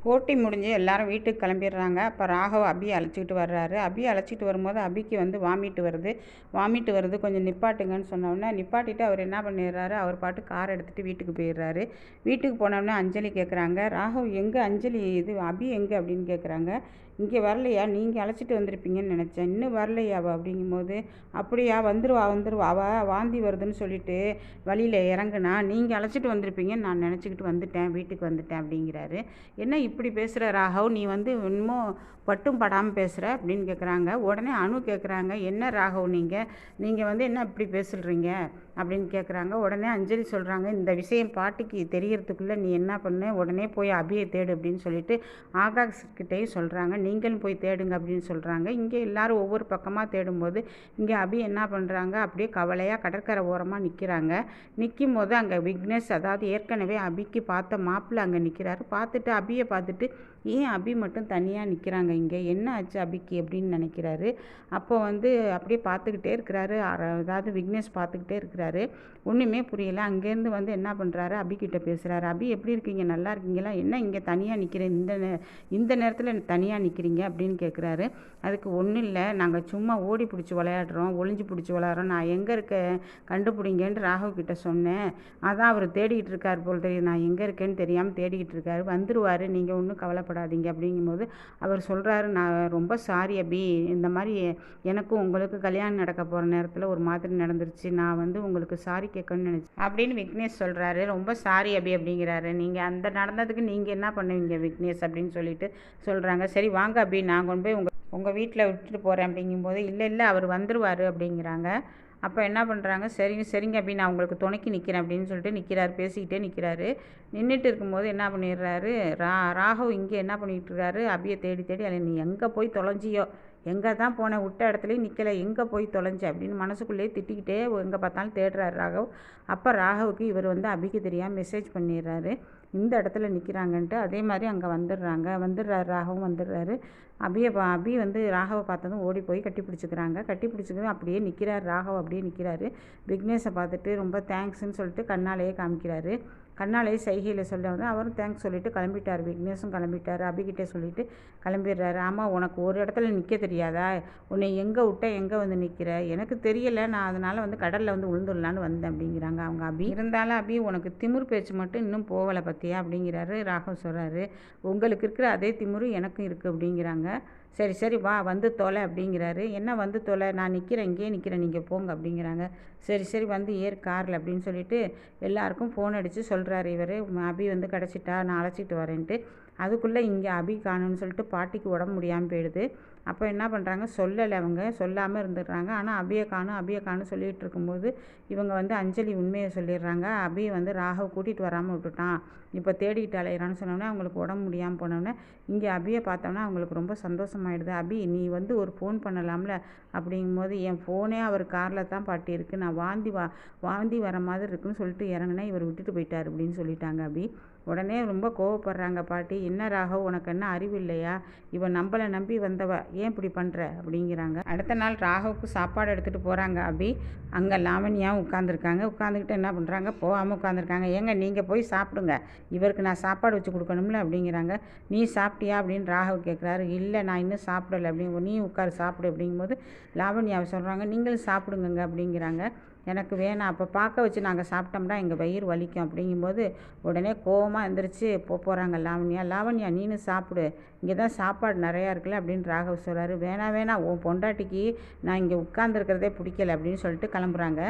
போட்டி முடிஞ்சு எல்லாரும் வீட்டுக்கு கிளம்பிடுறாங்க. அப்போ ராகவ் அபியை அழைச்சிக்கிட்டு வர்றாரு. அபியை அழைச்சிட்டு வரும்போது அபிக்கு வந்து வாமிட்டு வருது கொஞ்சம் நிப்பாட்டுங்கன்னு சொன்னோடனே நிப்பாட்டிட்டு அவர் என்ன பண்ணிடுறாரு, அவர் பாட்டு கார் எடுத்துகிட்டு வீட்டுக்கு போயிடுறாரு. வீட்டுக்கு போனோடனே அஞ்சலி கேட்குறாங்க, ராகவ் எங்கே அஞ்சலி, இது அபி எங்கே அப்படின்னு கேட்குறாங்க. இங்கே வரலையா, நீங்கள் அழைச்சிட்டு வந்திருப்பீங்கன்னு நினச்சேன், இன்னும் வரலையா அவள் அப்படிங்கும்போது, அப்படியா வந்துருவா அவள் வாந்தி வருதுன்னு சொல்லிட்டு வழியில் இறங்குனா, நீங்கள் அழைச்சிட்டு வந்திருப்பீங்கன்னு நான் நினச்சிக்கிட்டு வந்துட்டேன், வீட்டுக்கு வந்துட்டேன் அப்படிங்கிறாரு. என்ன இப்படி பேசுகிற ராகவ், நீ வந்து இன்னமும் பட்டும் படாமல் பேசுகிற அப்படின்னு கேட்குறாங்க. உடனே அனு கேட்குறாங்க, என்ன ராகவ் நீங்கள் வந்து என்ன இப்படி பேசுகிறீங்க அப்படின்னு கேட்குறாங்க. உடனே அஞ்சலி சொல்கிறாங்க, இந்த விஷயம் பாட்டிக்கு தெரியறதுக்குள்ளே நீ என்ன பண்ணு, உடனே போய் அபியை தேடு அப்படின்னு சொல்லிட்டு ஆகாஷ்கிட்டையும் சொல்கிறாங்க, நீங்களும் போய் தேடுங்க அப்படின்னு சொல்கிறாங்க. இங்கே எல்லோரும் ஒவ்வொரு பக்கமாக தேடும்போது இங்கே அபி என்ன பண்ணுறாங்க, அப்படியே கவலையாக கடற்கரை ஓரமாக நிற்கிறாங்க. நிற்கும் போது அங்கே விக்னேஷ், அதாவது ஏற்கனவே அபிக்கு பார்த்த மாப்பிள்ளை அங்கே நிற்கிறாரு. பார்த்துட்டு அபியை பார்த்துட்டு, ஏன் அபி மட்டும் தனியாக நிற்கிறாங்க, இங்கே என்ன ஆச்சு அபிக்கு அப்படின்னு நினைக்கிறாரு. அப்போ வந்து அப்படியே பார்த்துக்கிட்டே இருக்கிறாரு, அதாவது விக்னேஷ் பார்த்துக்கிட்டே இருக்கிறாரு. ஒன்றுமே புரியல. அங்கேருந்து வந்து என்ன பண்ணுறாரு, அபிக்கிட்ட பேசுகிறாரு. அபி எப்படி இருக்கீங்க, நல்லா இருக்கீங்களா, என்ன இங்கே தனியாக நிற்கிறேன், இந்த நேரத்தில் தனியாக நிற்கிறீங்க அப்படின்னு கேட்குறாரு. அதுக்கு ஒன்றும் இல்லை, நாங்கள் சும்மா ஓடி பிடிச்சி விளையாடுறோம், ஒளிஞ்சு பிடிச்சி விளையாடுறோம், நான் எங்கே இருக்க கண்டுபிடிங்கன்னு ராகவ் கிட்ட சொன்னேன். அதான் அவர் தேடிக்கிட்டு இருக்கார் போல் தெரியும், நான் எங்கே இருக்கேன்னு தெரியாமல் தேடிக்கிட்டு இருக்காரு, வந்துடுவார், நீங்கள் ஒன்றும் கவலைப்படாதீங்க அப்படிங்கும்போது அவர் சொல்கிறாரு, நான் ரொம்ப சாரி அபி, இந்த மாதிரி எனக்கும் உங்களுக்கு கல்யாணம் நடக்க போகிற நேரத்தில் ஒரு மாதிரி நடந்துருச்சு, நான் வந்து உங்களுக்கு சாரி கேட்கணும்னு நினச்சேன் அப்படின்னு விக்னேஷ் சொல்கிறாரு. ரொம்ப சாரி அபி அப்படிங்கிறாரு. நீங்கள் அந்த நடந்ததுக்கு நீங்கள் என்ன பண்ணுவீங்க விக்னேஷ் அப்படின்னு சொல்லிட்டு சொல்கிறாங்க. சரி வாங்க அபி, நான் கொண்டு போய் உங்கள் வீட்டில் விட்டுட்டு போகிறேன் அப்படிங்கும்போது, இல்லை அவர் வந்துடுவார் அப்படிங்கிறாங்க. அப்போ என்ன பண்ணுறாங்க, சரிங்க அபி, நான் உங்களுக்கு துணைக்கு நிற்கிறேன் அப்படின்னு சொல்லிட்டு நிற்கிறாரு, பேசிக்கிட்டே நிற்கிறாரு. நின்றுட்டு இருக்கும்போது என்ன பண்ணிடுறாரு, ராகவ் இங்கே என்ன பண்ணிகிட்டு இருக்காரு, அபியை தேடி அல்ல, நீ எங்கே போய் தொலைஞ்சியோ, எங்கே தான் போனேன், விட்ட இடத்துலையும் நிற்கலை, எங்கே போய் தொலைஞ்ச அப்படின்னு மனசுக்குள்ளேயே திட்டிக்கிட்டே எங்கே பார்த்தாலும் தேடுறாரு ராகவ். அப்போ ராகவுக்கு இவர் வந்து அபிக்கு தெரியாமல் மெசேஜ் பண்ணிடுறாரு, இந்த இடத்துல நிற்கிறாங்கன்ட்டு. அதே மாதிரி அங்கே வந்துடுறாரு, ராகவும் வந்துடுறாரு. அபி வந்து ராகவை பார்த்ததும் ஓடி போய் கட்டி பிடிச்சிக்கிறது அப்படியே நிற்கிறார் ராகவ், அப்படியே நிற்கிறாரு. விக்னேஷை பார்த்துட்டு ரொம்ப தேங்க்ஸ்ன்னு சொல்லிட்டு கண்ணாலேயே காமிக்கிறாரு. கண்ணாலேயே சைகையில் சொல்ல வந்து அவரும் தேங்க்ஸ் சொல்லிவிட்டு கிளம்பிட்டார். விக்னேஷும் கிளம்பிட்டார். அபிகிட்டே சொல்லிவிட்டு கிளம்பிடுறாரு. ஆமாம், உனக்கு ஒரு இடத்துல நிற்க தெரியாதா, உன்னை எங்கே விட்ட எங்கே வந்து நிற்கிற, எனக்கு தெரியலை, நான் அதனால் வந்து கடலில் வந்து விழுந்துடலான்னு வந்தேன் அப்படிங்கிறாங்க அவங்க அபி. இருந்தாலும் அபி, உனக்கு திமிர் பேச்சு மட்டும் இன்னும் போகலை பற்றியா அப்படிங்கிறாரு ராகவ். சொல்கிறாரு, உங்களுக்கு இருக்கிற அதே திமிரு எனக்கும் இருக்குது அப்படிங்கிறாங்க. சரி வா வந்து தொலை அப்படிங்கிறாரு. என்ன வந்து தொலை, நான் நிற்கிறேன், இங்கேயே நிற்கிறேன், நீங்கள் போங்க அப்படிங்கிறாங்க. சரி வந்து ஏறு காரில் அப்படின்னு சொல்லிட்டு எல்லாருக்கும் ஃபோன் அடித்து சொல்கிறாரு இவர், அபி வந்து கிடச்சிட்டா, நான் அழைச்சிட்டு வரேன்ட்டு. அதுக்குள்ளே இங்கே அபி காணுன்னு சொல்லிட்டு பாட்டிக்கு உடம்பு முடியாமல் போயிடுது. அப்போ என்ன பண்ணுறாங்க, சொல்லலை, அவங்க சொல்லாமல் இருந்துடுறாங்க. ஆனால் அபியை காணும் சொல்லிகிட்டு இருக்கும்போது இவங்க வந்து அஞ்சலி உண்மையை சொல்லிடுறாங்க. அபியை வந்து ராகவ் கூட்டிகிட்டு வராமல் விட்டுட்டான், இப்போ தேடிக்கிட்டு அலையிறான்னு சொன்னோன்னே அவங்களுக்கு உடம்பு முடியாமல் போனோடனே இங்கே அபியை பார்த்தோன்னா அவங்களுக்கு ரொம்ப சந்தோஷமாயிடுது. அபி, நீ வந்து ஒரு ஃபோன் பண்ணலாம்ல அப்படிங்கும்போது, என் ஃபோனே அவர் காரில் தான் பாட்டி இருக்குது, நான் வாந்தி வர மாதிரி இருக்குன்னு சொல்லிட்டு இறங்குனா இவர் விட்டுட்டு போயிட்டார் அப்படின்னு சொல்லிட்டாங்க அபி. உடனே ரொம்ப கோவப்படுறாங்க பாட்டி. என்ன ராகவ், உனக்கு என்ன அறிவு இல்லையா, இவன் நம்மளை நம்பி வந்தவ, ஏன் இப்படி பண்ணுற அப்படிங்கிறாங்க. அடுத்த நாள் ராகவுக்கு சாப்பாடு எடுத்துகிட்டு போகிறாங்க அபி. அங்கே லாவண்யாவும் உட்காந்துக்கிட்டு என்ன பண்ணுறாங்க, போகாமல் உட்காந்துருக்காங்க. ஏங்க நீங்கள் போய் சாப்பிடுங்க, இவருக்கு நான் சாப்பாடு வச்சு கொடுக்கணும்ல அப்படிங்கிறாங்க. நீ சாப்பிட்டியா அப்படின்னு ராகவ் கேட்குறாரு. இல்லை, நான் இன்னும் சாப்பிடலை அப்படிங்க. நீ உட்காரு சாப்பிடு அப்படிங்கும்போது லாவண்யாவை சொல்கிறாங்க, நீங்களும் சாப்பிடுங்க அப்படிங்கிறாங்க. எனக்கு வேணாம், அப்போ பார்க்க வச்சு நாங்கள் சாப்பிட்டோம்னா எங்கள் வயிறு வலிக்கும் அப்படிங்கும்போது உடனே கோவமாக எழுந்திரிச்சு போகிறாங்க லாவண்யா நீனும் சாப்பிடு, இங்கே தான் சாப்பாடு நிறையா இருக்குல்ல அப்படின்னு ராகவ் சொல்கிறாரு. வேணாம் உன் பொண்டாட்டிக்கு நான் இங்கே உட்காந்துருக்கிறதே பிடிக்கல அப்படின்னு சொல்லிட்டு கிளம்புறாங்க.